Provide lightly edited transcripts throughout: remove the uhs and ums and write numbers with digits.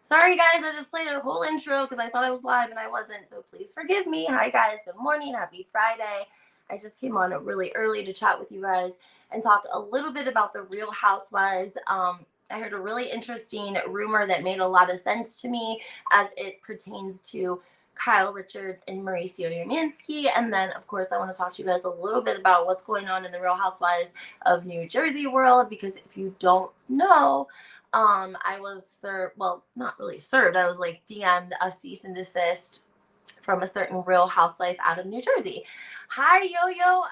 Sorry, guys, I just played a whole intro because I thought I was live and I wasn't, so please forgive me. Hi, guys. Good morning. Happy Friday. I just came on really early to chat with you guys and talk a little bit about the Real Housewives. I heard a really interesting rumor that made a lot of sense to me as it pertains to Kyle Richards and Mauricio Yermansky. And then, of course, I want to talk to you guys a little bit about what's going on in the Real Housewives of New Jersey world, because if you don't know, I was served, well, not really served, I was like DM'd a cease and desist from a certain Real Housewife out of New Jersey. Hi, Yo-Yo.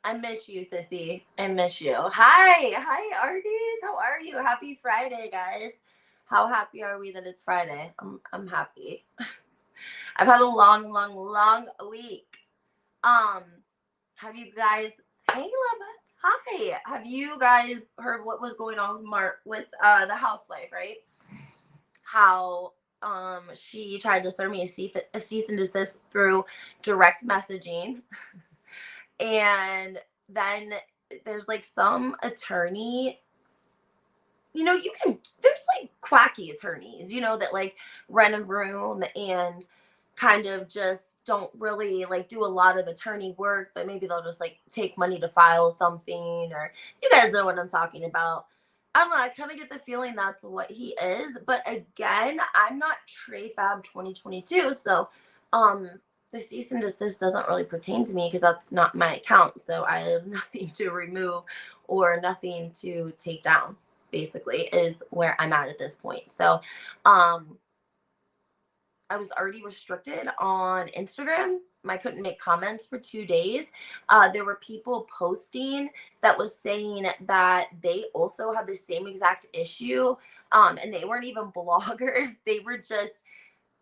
I miss you, sissy. I miss you. Hi, Arties. How are you? Happy Friday, guys. How happy are we that it's Friday? I'm happy. I've had a long week. Um, have you guys? Hey, love. Hi. Have you guys heard what was going on with the housewife? Right? How she tried to serve me a cease and desist through direct messaging, and then there's like some attorney. There's like quacky attorneys, that like rent a room and kind of just don't really like do a lot of attorney work, but maybe they'll just like take money to file something, or you guys know what I'm talking about. I don't know. I kind of get the feeling that's what he is. But again, I'm not Trey Fab 2022. So the cease and desist doesn't really pertain to me because that's not my account. So I have nothing to remove or nothing to take down, basically, is where I'm at this point. So I was already restricted on Instagram. I couldn't make comments for 2 days. There were people posting that was saying that they also had the same exact issue. And they weren't even bloggers. They were just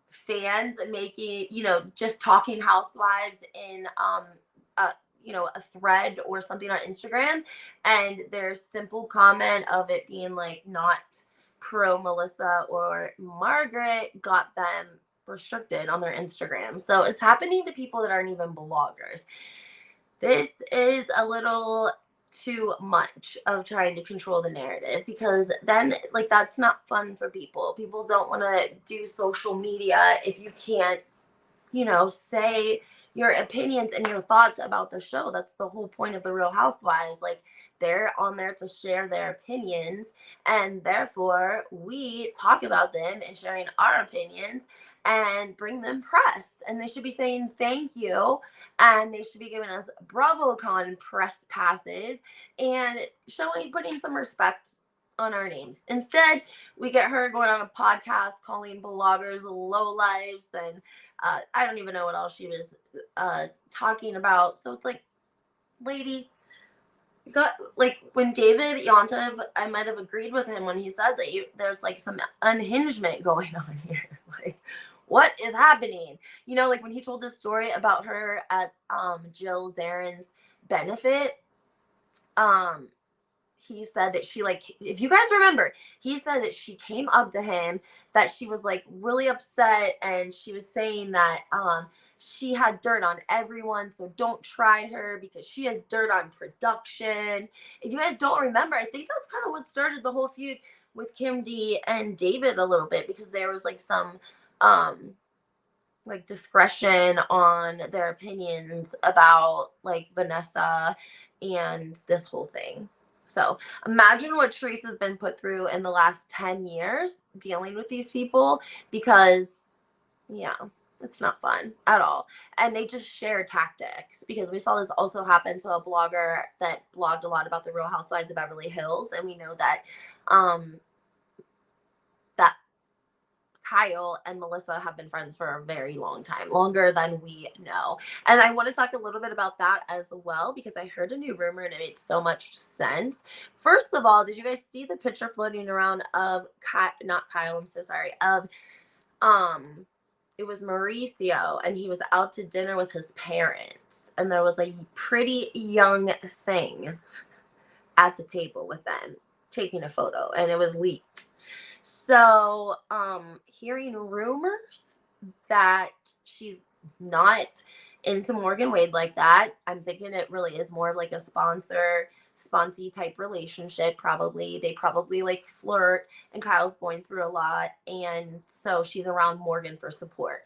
fans making, just talking housewives in a, a thread or something on Instagram. And their simple comment of it being like not pro Melissa or Margaret got them restricted on their Instagram. So it's happening to people that aren't even bloggers. This is a little too much of trying to control the narrative, because then like that's not fun for people. People don't want to do social media if you can't, say your opinions and your thoughts about the show. That's the whole point of the Real Housewives. Like, they're on there to share their opinions, and therefore we talk about them and sharing our opinions and bring them press. And they should be saying thank you, and they should be giving us BravoCon press passes and putting some respect on our names. Instead, we get her going on a podcast calling bloggers low lives, and I don't even know what else she was talking about. So it's like, lady, you got, like, when David Yontef, I might have agreed with him when he said that there's like some unhingement going on here. Like, what is happening? Like when he told this story about her at Jill Zarin's benefit. He said that she, like, if you guys remember, he said that she came up to him, that she was like really upset, and she was saying that she had dirt on everyone, so don't try her because she has dirt on production. If you guys don't remember, I think that's kind of what started the whole feud with Kim D and David a little bit, because there was like some like discretion on their opinions about like Vanessa and this whole thing. So imagine what Teresa's been put through in the last 10 years dealing with these people, because, yeah, it's not fun at all. And they just share tactics, because we saw this also happen to a blogger that blogged a lot about the Real Housewives of Beverly Hills. And we know that that Kyle and Melissa have been friends for a very long time, longer than we know. And I want to talk a little bit about that as well, because I heard a new rumor and it made so much sense. First of all, did you guys see the picture floating around of not Kyle, I'm so sorry, of it was Mauricio, and he was out to dinner with his parents, and there was a pretty young thing at the table with them taking a photo, and it was leaked. So, hearing rumors that she's not into Morgan Wade like that. I'm thinking it really is more of like a sponsee type relationship. Probably they probably like flirt, and Kyle's going through a lot, and so she's around Morgan for support.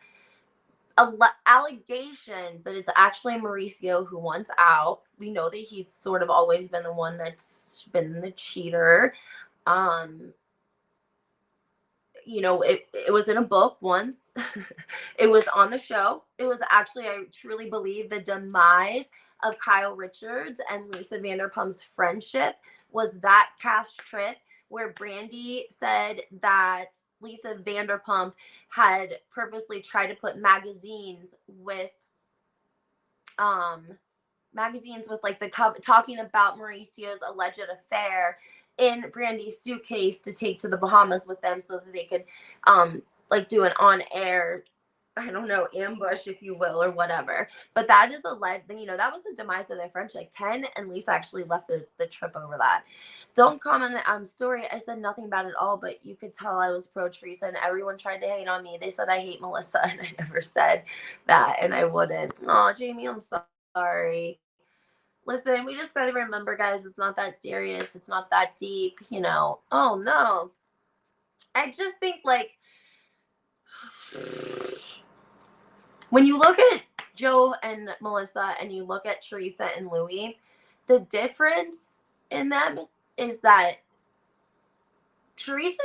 Allegations that it's actually Mauricio who wants out. We know that he's sort of always been the one that's been the cheater. It was in a book once. It was on the show. It was actually, I truly believe, the demise of Kyle Richards and Lisa Vanderpump's friendship was that cast trip where Brandy said that Lisa Vanderpump had purposely tried to put magazines with like the cover talking about Mauricio's alleged affair in Brandy's suitcase to take to the Bahamas with them so that they could like do an on-air, I don't know, ambush, if you will, or whatever. But that is that was the demise of their friendship. Ken and Lisa actually left the trip over that. Don't comment on story. I said nothing about it all, but you could tell I was pro Teresa, and everyone tried to hate on me. They said I hate Melissa, and I never said that, and I wouldn't. Oh, Jamie, I'm sorry. Listen, we just gotta remember, guys, it's not that serious. It's not that deep, Oh, no. I just think, like, when you look at Joe and Melissa and you look at Teresa and Louis, the difference in them is that Teresa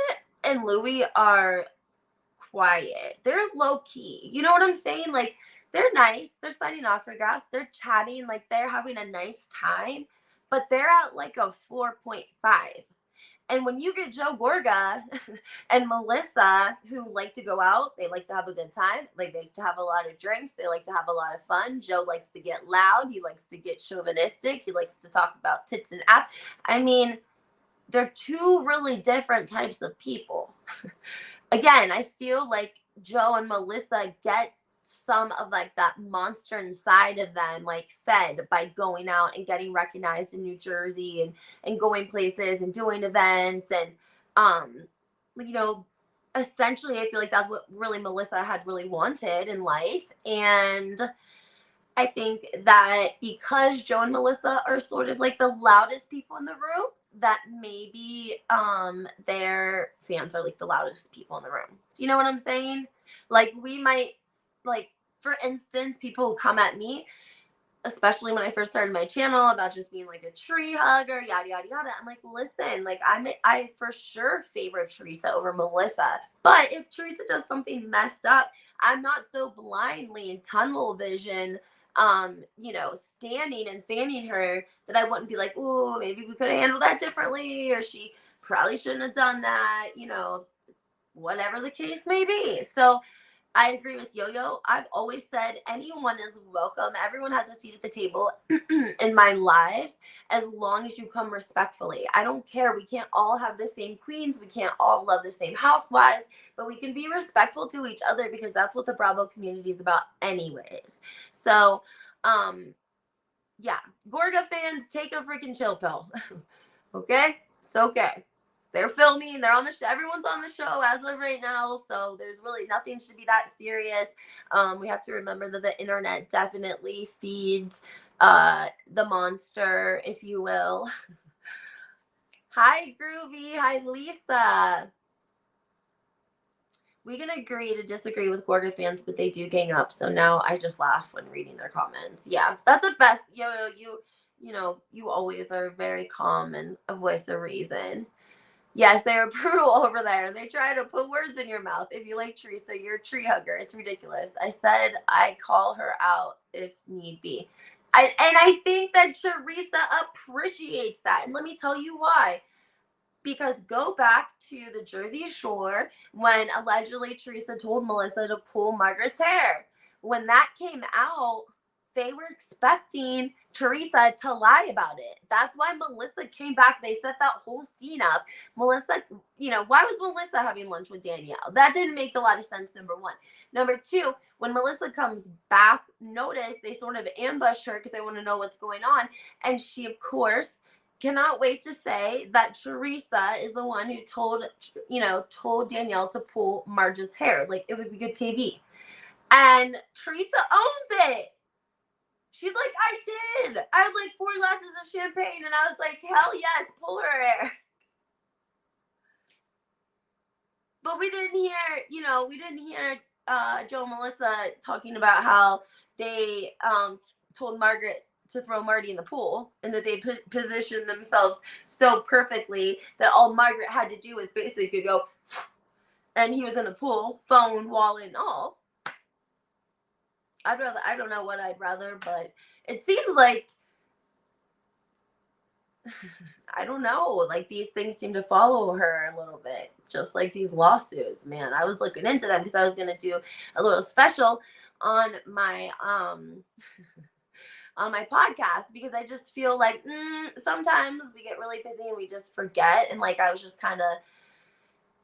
and Louis are quiet. They're low key. You know what I'm saying? Like, they're nice. They're signing autographs. They're chatting. Like, they're having a nice time. But they're at like a 4.5. And when you get Joe Gorga and Melissa, who like to go out, they like to have a good time. Like, they like to have a lot of drinks. They like to have a lot of fun. Joe likes to get loud. He likes to get chauvinistic. He likes to talk about tits and ass. I mean, they're two really different types of people. Again, I feel like Joe and Melissa get some of like that monster inside of them, like fed by going out and getting recognized in New Jersey and going places and doing events. And, essentially I feel like that's what really Melissa had really wanted in life. And I think that because Joe and Melissa are sort of like the loudest people in the room, that maybe their fans are like the loudest people in the room. Do you know what I'm saying? Like, we might, like, for instance, people who come at me, especially when I first started my channel, about just being like a tree hugger, yada yada yada. I'm like, listen, like, I for sure favor Teresa over Melissa. But if Teresa does something messed up, I'm not so blindly in tunnel vision standing and fanning her that I wouldn't be like, ooh, maybe we could have handled that differently, or she probably shouldn't have done that, whatever the case may be. So I agree with Yo-Yo. I've always said anyone is welcome. Everyone has a seat at the table in my lives as long as you come respectfully. I don't care. We can't all have the same queens. We can't all love the same housewives, but we can be respectful to each other because that's what the Bravo community is about anyways. So, yeah. Gorga fans, take a freaking chill pill. Okay? It's okay. They're filming. They're on the show. Everyone's on the show as of right now. So there's really nothing should be that serious. We have to remember that the internet definitely feeds the monster, if you will. Hi, Groovy. Hi, Lisa. We can agree to disagree with Gorga fans, but they do gang up. So now I just laugh when reading their comments. Yeah, that's the best. You always are very calm and a voice of reason. Yes, they're brutal over there. They try to put words in your mouth. If you like Teresa, you're a tree hugger. It's ridiculous. I said I call her out if need be. I think that Teresa appreciates that. And let me tell you why. Because go back to the Jersey Shore when allegedly Teresa told Melissa to pull Margaret's hair. When that came out, they were expecting Teresa to lie about it. That's why Melissa came back. They set that whole scene up. Melissa, why was Melissa having lunch with Danielle? That didn't make a lot of sense, number one. Number two, when Melissa comes back, notice they sort of ambush her because they want to know what's going on. And she, of course, cannot wait to say that Teresa is the one who told Danielle to pull Marge's hair. Like, it would be good TV. And Teresa owns it. She's like, I did. I had like 4 glasses of champagne, and I was like, hell yes, pull her hair. But we didn't hear, Joe and Melissa talking about how they told Margaret to throw Marty in the pool, and that they positioned themselves so perfectly that all Margaret had to do was basically go, and he was in the pool, phone, wallet, and all. I don't know what I'd rather, but it seems like, I don't know, like these things seem to follow her a little bit, just like these lawsuits, man. I was looking into them because I was going to do a little special on my on my podcast, because I just feel like sometimes we get really busy and we just forget. And like I was just kind of,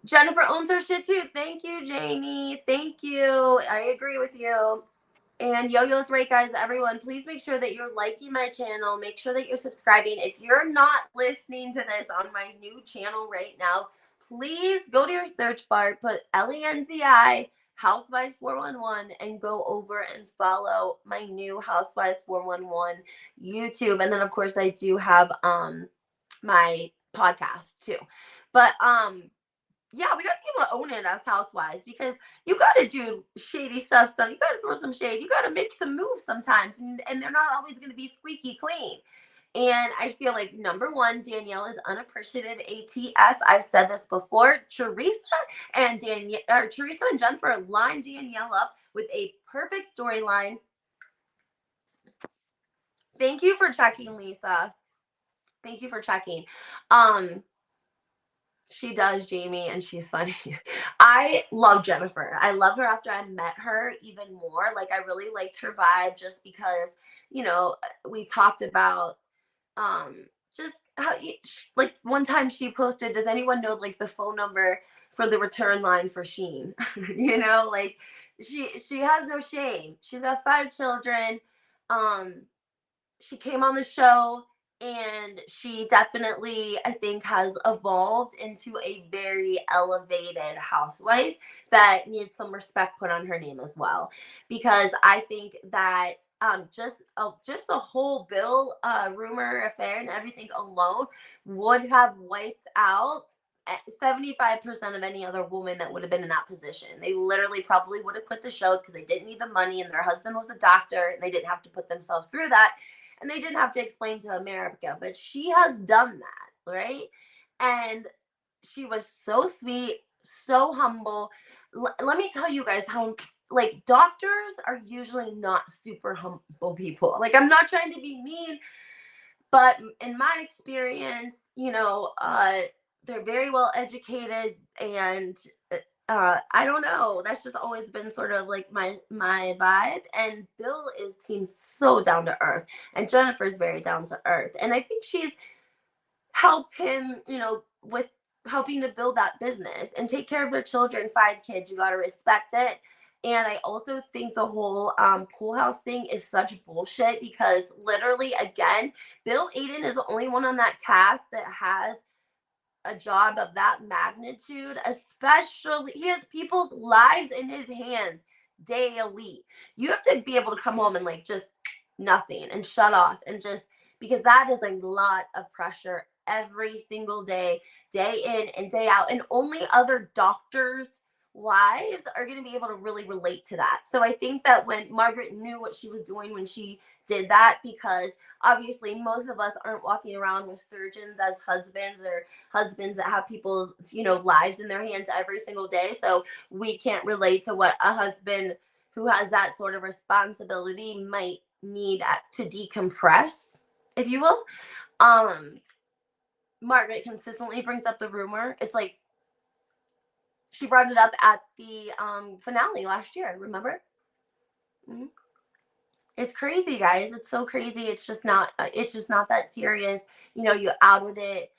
Jennifer owns her shit too. Thank you, Jamie. Thank you. I agree with you. And Yo-Yo's right, guys. Everyone, please make sure that you're liking my channel. Make sure that you're subscribing. If you're not listening to this on my new channel right now, please go to your search bar, put Lenzi Housewives 411, and go over and follow my new Housewives 411 YouTube. And then, of course, I do have my podcast too. But yeah, we got to be able to own it as housewives, because you got to do shady stuff. You got to throw some shade. You got to make some moves sometimes, and they're not always going to be squeaky clean. And I feel like, number one, Danielle is unappreciative ATF. I've said this before. Teresa and Jennifer lined Danielle up with a perfect storyline. Thank you for checking, Lisa. Thank you for checking. She does, Jamie, and she's funny. I love Jennifer. I love her after I met her even more. Like, I really liked her vibe, just because, we talked about just how, like, one time she posted, does anyone know like the phone number for the return line for Sheen? Like, she has no shame. She's got 5 children. She came on the show, and she definitely, I think, has evolved into a very elevated housewife that needs some respect put on her name as well. Because I think that just the whole Bill rumor affair and everything alone would have wiped out 75% of any other woman that would have been in that position. They literally probably would have quit the show because they didn't need the money, and their husband was a doctor, and they didn't have to put themselves through that, and they didn't have to explain to America. But she has done that, right? And she was so sweet, so humble. Let me tell you guys how, like, doctors are usually not super humble people. Like, I'm not trying to be mean, but in my experience, they're very well educated, and I don't know. That's just always been sort of like my vibe. And Bill seems so down to earth, and Jennifer's very down to earth. And I think she's helped him, with helping to build that business and take care of their children. 5 kids, you got to respect it. And I also think the whole pool house thing is such bullshit, because literally, again, Bill Aydin is the only one on that cast that has a job of that magnitude. Especially, he has people's lives in his hands daily. You have to be able to come home and like just nothing and shut off, and just, because that is a lot of pressure every single day, day in and day out. And only other doctors' wives are going to be able to really relate to that. So I think that when Margaret knew what she was doing when she did that, because obviously most of us aren't walking around with surgeons as husbands, or husbands that have people's, lives in their hands every single day. So we can't relate to what a husband who has that sort of responsibility might need to decompress, if you will. Margaret consistently brings up the rumor. It's like she brought it up at the finale last year, remember? Mm-hmm. It's crazy, guys. It's so crazy. It's just not that serious. You outed it.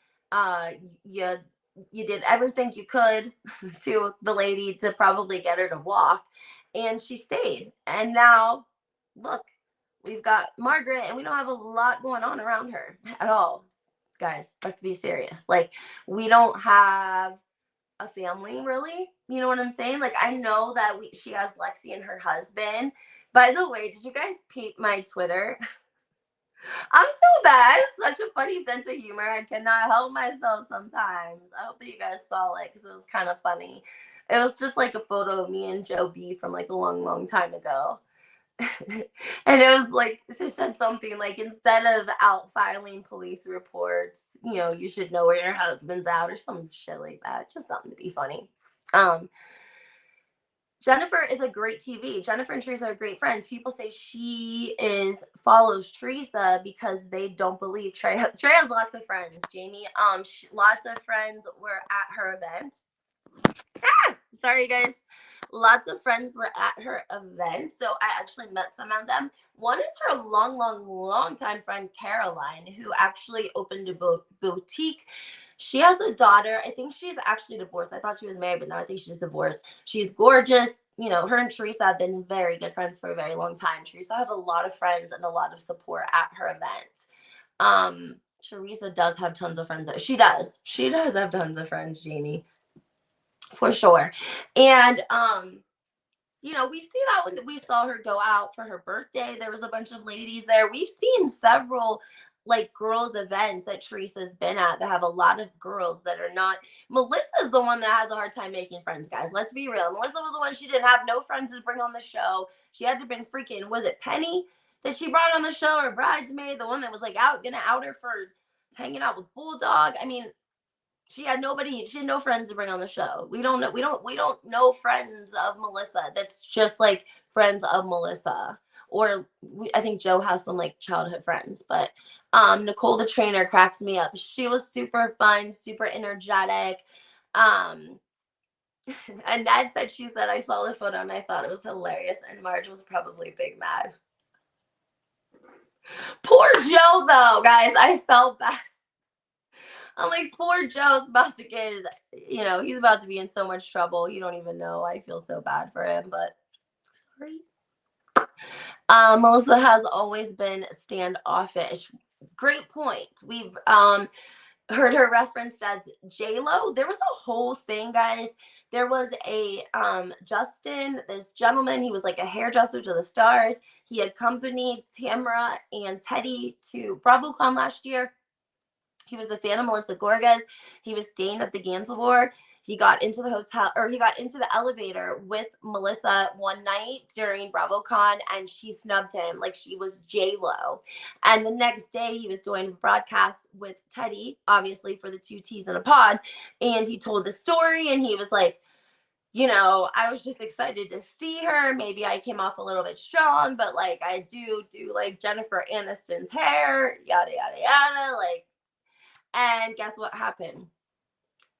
You did everything you could to the lady to probably get her to walk, and she stayed. And now, look, we've got Margaret, and we don't have a lot going on around her at all. Guys, let's be serious. Like, we don't have a family, really. You know what I'm saying? Like, I know that she has Lexi and her husband, By the way, did you guys peep my Twitter? I'm so bad. Such a funny sense of humor. I cannot help myself sometimes. I hope that you guys saw it because it was kind of funny. It was just like a photo of me and Joe B from like a long, long time ago. And it was like, it said something like, instead of out filing police reports, you should know where your husband's at, or some shit like that. Just something to be funny. Jennifer is a great TV. Jennifer and Teresa are great friends. People say she follows Teresa because they don't believe Trey. Trey has lots of friends, Jamie. Lots of friends were at her event. Sorry, guys. Lots of friends were at her event, so I actually met some of them. One is her long, long, long time friend, Caroline, who actually opened a boutique. She has a daughter. I think she's actually divorced. I thought she was married, but no, I think she's divorced. She's gorgeous. Her and Teresa have been very good friends for a very long time. Teresa had a lot of friends and a lot of support at her event. Teresa does have tons of friends. She does have tons of friends, Jamie, for sure. And we see that when we saw her go out for her birthday, there was a bunch of ladies there. We've seen several like girls events that Teresa's been at that have a lot of girls that are not. Melissa's the one that has a hard time making friends, guys. Let's be real. Melissa was the one, she didn't have no friends to bring on the show. She had to been freaking, was it Penny that she brought on the show, or Bridesmaid, the one that was like gonna out her for hanging out with Bulldog? I mean, she had nobody. She had no friends to bring on the show. We don't know. We don't know friends of Melissa. That's just like friends of Melissa. Or I think Joe has some like childhood friends. But Nicole the trainer cracks me up. She was super fun, super energetic. And Ned said, she said, I saw the photo and I thought it was hilarious. And Marge was probably big mad. Poor Joe, though, guys. I felt bad. I'm like, poor Joe's about to get he's about to be in so much trouble. You don't even know. I feel so bad for him, but sorry. Melissa has always been standoffish. Great point. We've heard her referenced as J-Lo. There was a whole thing, guys. There was a Justin, this gentleman, he was like a hairdresser to the stars. He accompanied Tamara and Teddy to BravoCon last year. He was a fan of Melissa Gorga's. He was staying at the Gansevoort. He got into the elevator with Melissa one night during BravoCon, and she snubbed him like she was J-Lo. And the next day, he was doing a broadcast with Teddy, obviously for the 2 T's in a pod, and he told the story, and he was like, I was just excited to see her. Maybe I came off a little bit strong, but like I do like Jennifer Aniston's hair, yada, yada, yada, like. And guess what happened?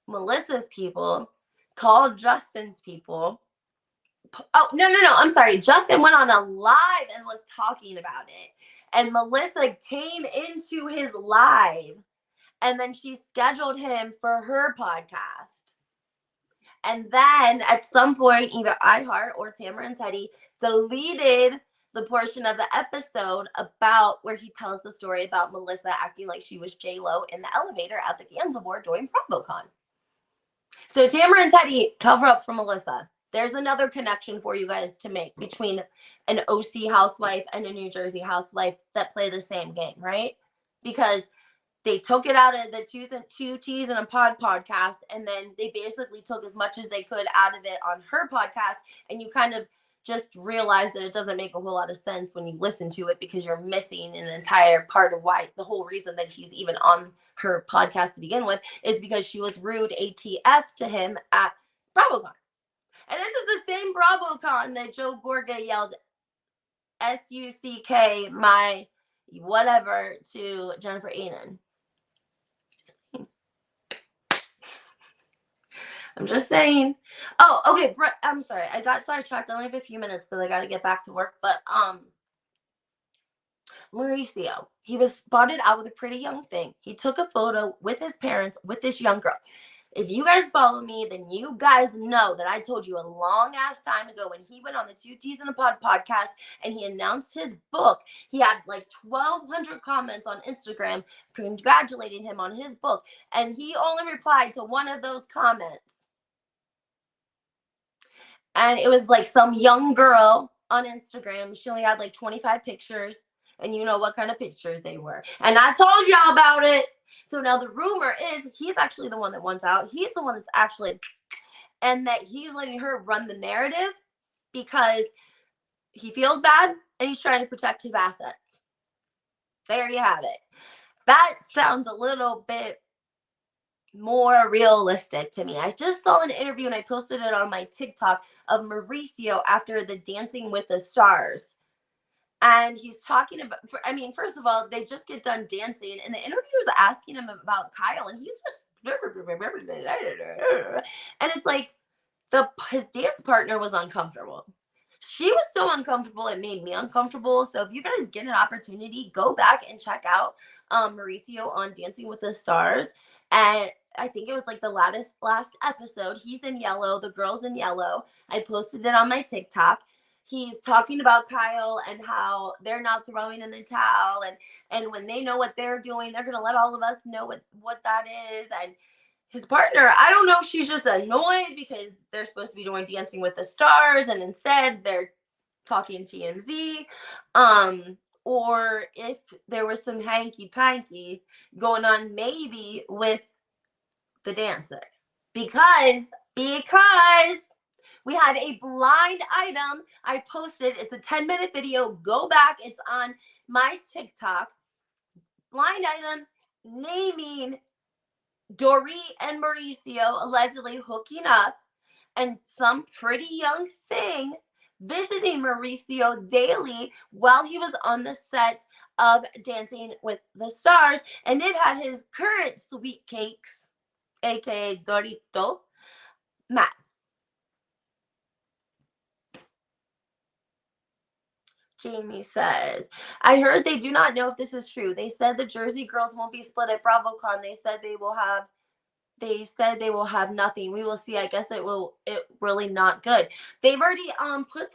Melissa's people called Justin's people. Oh, no. I'm sorry. Justin went on a live and was talking about it. And Melissa came into his live. And then she scheduled him for her podcast. And then at some point, either iHeart or Tamara and Teddy deleted the portion of the episode about where he tells the story about Melissa acting like she was J-Lo in the elevator at the Gansevoort during BravoCon. So Tamara and Teddy cover up for Melissa. There's another connection for you guys to make between an OC housewife and a New Jersey housewife that play the same game, right? Because they took it out of the 2 T's in a pod podcast, and then they basically took as much as they could out of it on her podcast, and you kind of just realize that it doesn't make a whole lot of sense when you listen to it, because you're missing an entire part of why the whole reason that he's even on her podcast to begin with is because she was rude ATF to him at BravoCon. And this is the same BravoCon that Joe Gorga yelled SUCK my whatever to Jennifer Aydin. I'm just saying. Oh, okay. I'm sorry. I got sidetracked. I only have a few minutes because I got to get back to work. But Mauricio, he was spotted out with a pretty young thing. He took a photo with his parents with this young girl. If you guys follow me, then you guys know that I told you a long ass time ago when he went on the 2 T's in a pod podcast and he announced his book. He had like 1,200 comments on Instagram congratulating him on his book. And he only replied to one of those comments. And it was like some young girl on Instagram. She only had like 25 pictures, and you know what kind of pictures they were. And I told y'all about it. So now the rumor is he's actually the one that wants out. He's the one that's actually, and that he's letting her run the narrative because he feels bad and he's trying to protect his assets. There you have it. That sounds a little bit more realistic to me. I just saw an interview and I posted it on my TikTok of Mauricio after the Dancing with the Stars. And he's talking about, I mean, first of all, they just get done dancing, and the interviewer's asking him about Kyle, and he's just, and it's like his dance partner was uncomfortable. She was so uncomfortable, it made me uncomfortable. So if you guys get an opportunity, go back and check out Mauricio on Dancing with the Stars. And I think it was like the last episode. He's in yellow, the girl's in yellow. I posted it on my TikTok. He's talking about Kyle and how they're not throwing in the towel, and when they know what they're doing, they're gonna let all of us know what that is. And his partner, I don't know if she's just annoyed because they're supposed to be doing Dancing with the Stars and instead they're talking TMZ, or if there was some hanky panky going on maybe with the dancer, because we had a blind item I posted. It's a 10-minute video. Go back. It's on my TikTok. Blind item naming Dorit and Mauricio allegedly hooking up, and some pretty young thing visiting Mauricio daily while he was on the set of Dancing with the Stars. And it had his current sweet cakes, aka Dorito, Matt. Jamie says, I heard they do not know if this is true. They said the Jersey girls won't be split at BravoCon. They said they will have nothing. We will see. I guess it really not good. They've already put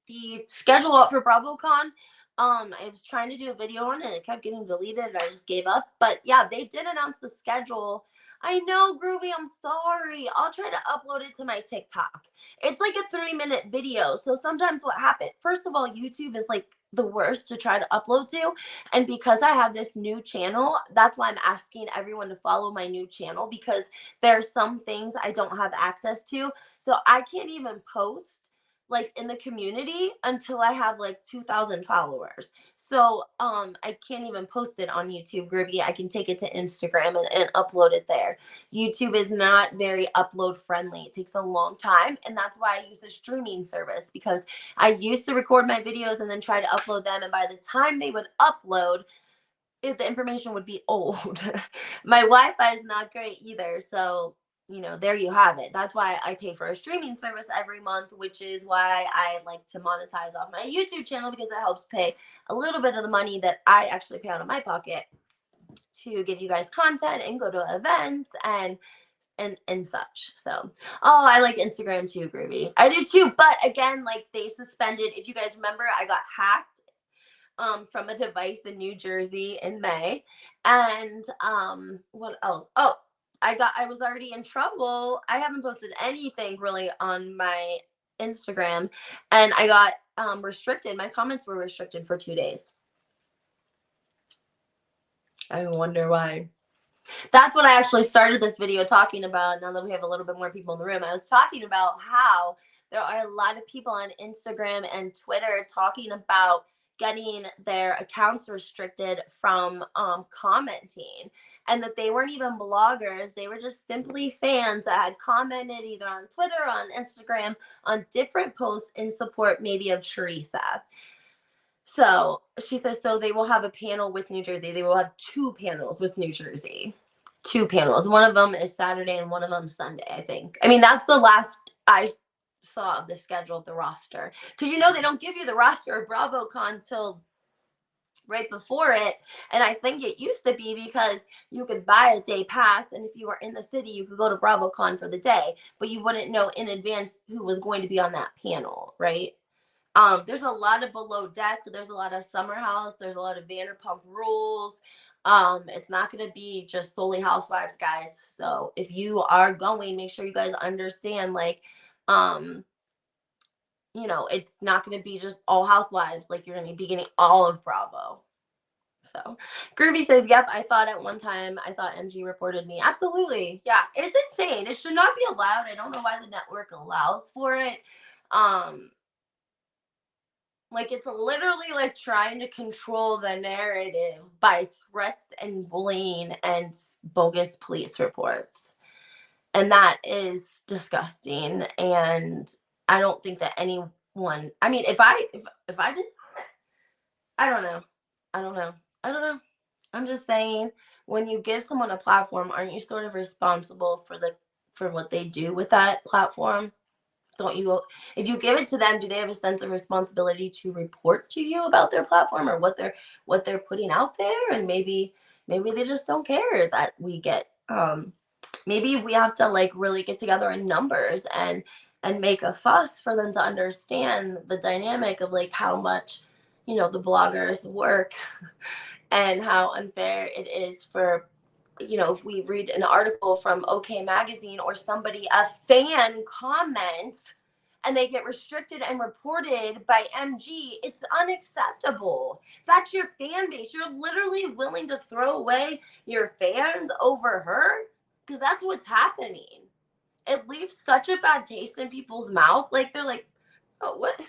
the schedule up for BravoCon. I was trying to do a video on it and it kept getting deleted and I just gave up. But yeah, they did announce the schedule. I know, Groovy, I'm sorry. I'll try to upload it to my TikTok. It's like a 3-minute video. So sometimes what happened, first of all, YouTube is like the worst to try to upload to. And because I have this new channel, that's why I'm asking everyone to follow my new channel, because there's some things I don't have access to. So I can't even post like in the community until I have like 2,000 followers. So I can't even post it on YouTube, Groovy. I can take it to Instagram and upload it there. YouTube is not very upload friendly. It takes a long time, and that's why I use a streaming service, because I used to record my videos and then try to upload them, and by the time they would upload, the information would be old. My Wi-Fi is not great either, so there you have it. That's why I pay for a streaming service every month, which is why I like to monetize off my YouTube channel, because it helps pay a little bit of the money that I actually pay out of my pocket to give you guys content and go to events and such. So, I like Instagram too, Groovy. I do too, but again, like, they suspended, if you guys remember, I got hacked from a device in New Jersey in May. And what else? Oh, I was already in trouble. I haven't posted anything really on my Instagram, and I got restricted. My comments were restricted for 2 days. I wonder why. That's what I actually started this video talking about. Now that we have a little bit more people in the room, I was talking about how there are a lot of people on Instagram and Twitter talking about getting their accounts restricted from commenting, and that they weren't even bloggers. They were just simply fans that had commented either on Twitter or on Instagram on different posts in support maybe of Teresa. So she says, so they will have a panel with New Jersey. They will have 2 panels with New Jersey. 2 panels. One of them is Saturday and one of them Sunday, I think. I mean, that's the last I saw of the schedule of the roster. Because they don't give you the roster of BravoCon till right before it. And I think it used to be because you could buy a day pass, and if you were in the city, you could go to BravoCon for the day, but you wouldn't know in advance who was going to be on that panel, right? There's a lot of Below Deck. There's a lot of Summer House. There's a lot of Vanderpump Rules. It's not going to be just solely Housewives, guys. So if you are going, make sure you guys understand, like, you know, it's not going to be just all Housewives. Like, you're going to be getting all of Bravo. So Groovy says, yep, I thought at one time, I thought MG reported me. Absolutely. Yeah, it's insane. It should not be allowed. I don't know why the network allows for it. Like, it's literally like trying to control the narrative by threats and bullying and bogus police reports. And that is disgusting. And I don't think that anyone, I mean, if I did, I don't know. I don't know. I don't know. I'm just saying, when you give someone a platform, aren't you sort of responsible for what they do with that platform? Don't you? If you give it to them, do they have a sense of responsibility to report to you about their platform or what they're putting out there? And maybe they just don't care that we get maybe we have to like really get together in numbers and make a fuss for them to understand the dynamic of like how much, you know, the bloggers work and how unfair it is for, you know, if we read an article from OK Magazine or somebody, a fan comments and they get restricted and reported by MG, it's unacceptable. That's your fan base. You're literally willing to throw away your fans over her, because that's what's happening. It leaves such a bad taste in people's mouth. Like, they're like, oh, what?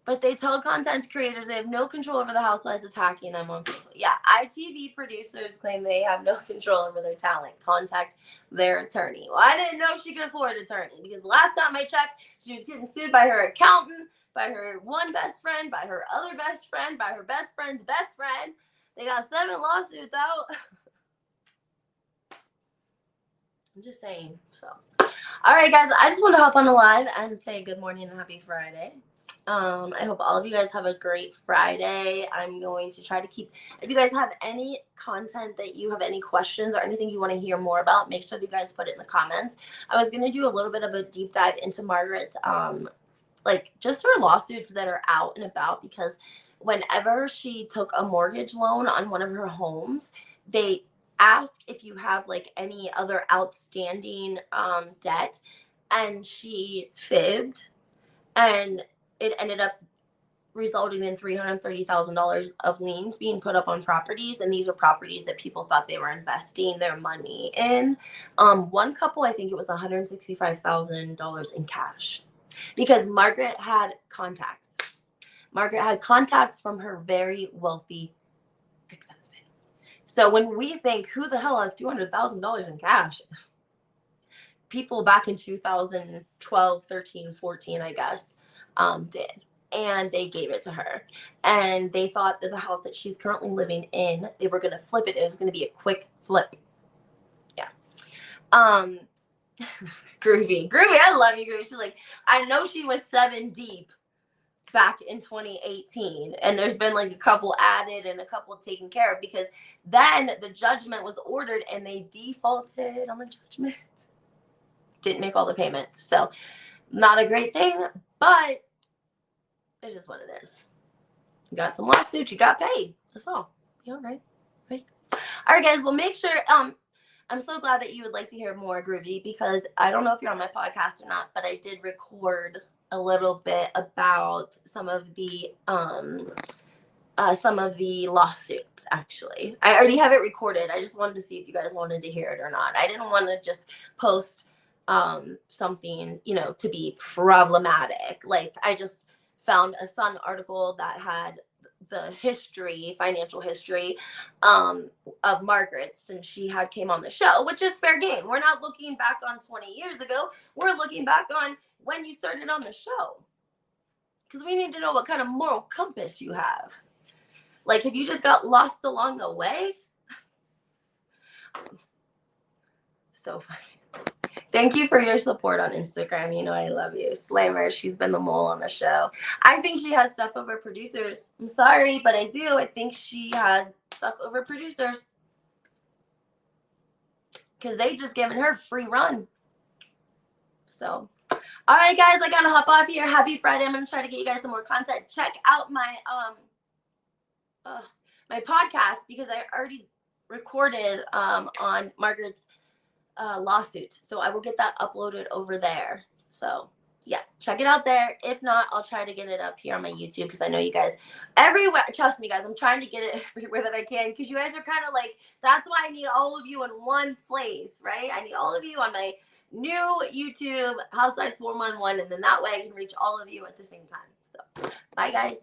But they tell content creators they have no control over the housewives attacking them on social. Yeah, ITV producers claim they have no control over their talent. Contact their attorney. Well, I didn't know she could afford an attorney, because last time I checked, she was getting sued by her accountant, by her one best friend, by her other best friend, by her best friend's best friend. They got 7 lawsuits out. I'm just saying. So, all right, guys, I just want to hop on the live and say good morning and happy Friday. I hope all of you guys have a great Friday. I'm going to try to keep, if you guys have any content that you have any questions or anything you want to hear more about, make sure you guys put it in the comments. I was going to do a little bit of a deep dive into Margaret's, like just her lawsuits that are out and about, because whenever she took a mortgage loan on one of her homes, they ask if you have like any other outstanding debt, and she fibbed, and it ended up resulting in $330,000 of liens being put up on properties. And these are properties that people thought they were investing their money in. One couple, I think it was $165,000 in cash, because Margaret had contacts. Margaret had contacts from her very wealthy ex-husband. So when we think, who the hell has $200,000 in cash? People back in 2012, 13, 14, I guess, did. And they gave it to her. And they thought that the house that she's currently living in, they were going to flip it. It was going to be a quick flip. Yeah. Groovy. I love you, Groovy. She's like, I know she was 7 deep back in 2018. And there's been like a couple added and a couple taken care of, because then the judgment was ordered and they defaulted on the judgment. Didn't make all the payments. So not a great thing, but it is what it is. You got some lawsuits, you got paid. That's all. You all right? Right. All right, guys. Well, make sure. I'm so glad that you would like to hear more, Groovy, because I don't know if you're on my podcast or not, but I did record a little bit about some of the lawsuits. Actually, I already have it recorded. I just wanted to see if you guys wanted to hear it or not. I didn't want to just post something, you know, to be problematic. Like, I just found a Sun article that had the financial history of Margaret's, and she had came on the show, which is fair game. We're not looking back on 20 years ago. We're looking back on when you started on the show, because we need to know what kind of moral compass you have. Like, if you just got lost along the way. So funny. Thank you for your support on Instagram. You know I love you. Slammer, she's been the mole on the show. I think she has stuff over producers. I'm sorry, but I do. I think she has stuff over producers, because they just given her free run. So, all right, guys, I gotta hop off here. Happy Friday. I'm gonna try to get you guys some more content. Check out my my podcast, because I already recorded on Margaret's lawsuit, so I will get that uploaded over there. So yeah, check it out there. If not, I'll try to get it up here on my YouTube because I know you guys everywhere. Trust me, guys, I'm trying to get it everywhere that I can because you guys are kind of like, that's why I need all of you in one place, right? I need all of you on my new YouTube, Housewives 411, and then that way I can reach all of you at the same time. So, bye, guys.